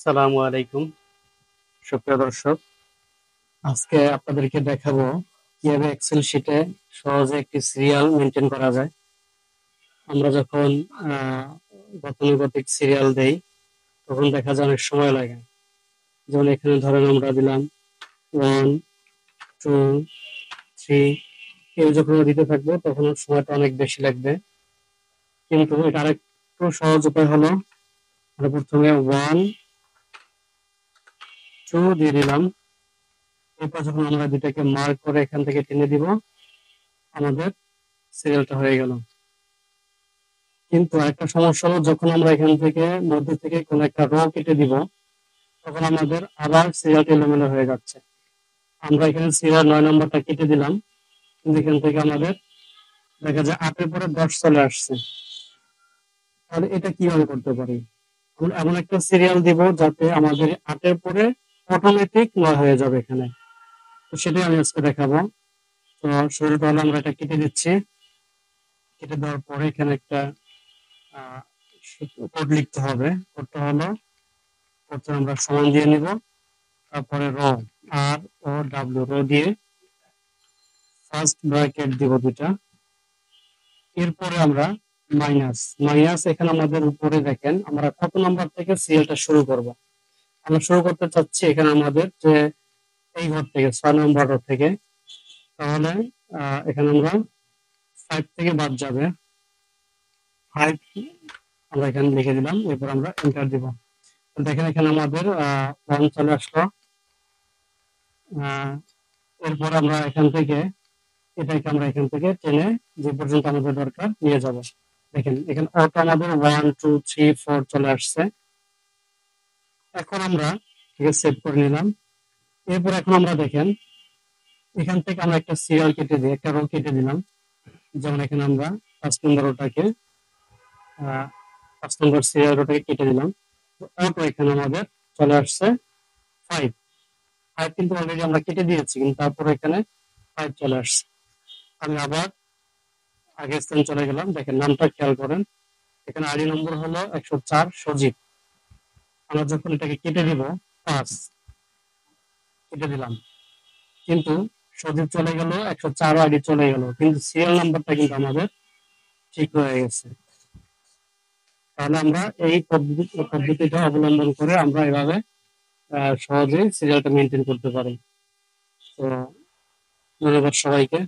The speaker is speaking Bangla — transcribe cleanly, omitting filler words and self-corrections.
আসসালামু আলাইকুম সুপ্রিয় দর্শক। আজকে আপনাদেরকে দেখাবো কিভাবে এক্সেল শিটে সহজে একটি সিরিয়াল মেনটেন করা যায়। আমরা যখন গতানুগতিক সিরিয়াল দেই তখন দেখা যায় অনেক সময় লাগে। যেমন এখানে ধরেন আমরা দিলাম 1 2 3, এই যখন দিতে থাকবো তখন সময়টা অনেক বেশি লাগবে। কিন্তু এটা আরেকটু সহজ উপায় হলো, আমরা প্রথমে 1 2 দিয়ে দিলাম। এরপর যখন আমরা দুটাকে মার্ক করে এখান থেকে টেনে দিব, আমাদের সিরিয়ালটা হয়ে গেল। কিন্তু একটা সমস্যা হলো, যখন আমরা এখান থেকে মধ্যে থেকে কোনো একটা রো কেটে দিব তখন আমাদের আবার সিরিয়ালটা এলোমেলো হয়ে যাচ্ছে। আমরা এখানে সিরিয়াল 9 নম্বরটা কেটে দিলাম, কিন্তু এখান থেকে আমাদের দেখা যায় 8-এর পরে 10 চলে আসছে। তাহলে এটা কিভাবে করতে পারি? আমরা এমন একটা সিরিয়াল দিব যাতে আমাদের 8-এর পরে অটোমেটিক 9 হয়ে যাবে এখানে। তো সেটাই আমি আজকে দেখাবো। তো শুরুতে হলো আমরা এটা কেটে দিচ্ছি। কেটে দেওয়ার পরে এখানে একটা কোড লিখতে হবে। কোডটা হলো, প্রথমে আমরা সমান দিয়ে নিব, তারপরে আর ও ডাব্লিউ রো দিয়ে ফার্স্ট ব্র্যাকেট দিব দুটা। এরপরে আমরা মাইনাস মাইনাস এখানে আমাদের উপরে দেখেন আমরা কত নাম্বার থেকে সিরিয়ালটা শুরু করব। আমরা শুরু করতে চাচ্ছি এখানে আমাদের যে এই ঘর থেকে 6 নম্বর রো থেকে। তাহলে এখানে আমরা 5 থেকে বাদ যাবে, 5 আমরা এখানে লিখে দিলাম। এরপর আমরা এন্টার দিব। দেখেন এখানে আমাদের 1 চলে আসলো। এরপর আমরা এখান থেকে এটাকে আমরা এখান থেকে টেনে যে পর্যন্ত আমাদের দরকার নিয়ে যাব। দেখেন এখানে অটো আমাদের 1 2 3 4 চলে আসছে। এখন আমরা এটাকে সেভ করে নিলাম। এরপর এখন আমরা দেখেন এখান থেকে আমরা একটা সিরিয়াল কেটে দিই, একটা রো কেটে দিলাম। যেমন এখানে আমরা 5 নম্বর রোটাকে 5 নম্বর সিরিয়াল রোটাকে কেটে দিলাম। অটো এখানে আমাদের চলে আসছে 5 5 কিন্তু অলরেডি আমরা কেটে দিয়েছি, কিন্তু তারপরে এখানে 5 চলে আসছে। আমি আবার আগের স্থানে চলে গেলাম। দেখেন নামটা খেয়াল করেন, এখানে আইডি নম্বর হলো 104 সজীব। আমরা যখন এটাকে কেটে দিব 5 কেটে দিলাম, কিন্তু সজীব চলে গেল, 104 আইডি চলে গেল, কিন্তু সিরিয়াল নাম্বারটা কিন্তু আমাদের ঠিক হয়ে গেছে। তাহলে আমরা এই পদ্ধতিটা অবলম্বন করে আমরা এভাবে সহজে সিরিয়ালটা মেনটেন করতে পারি। তো ধন্যবাদ সবাইকে।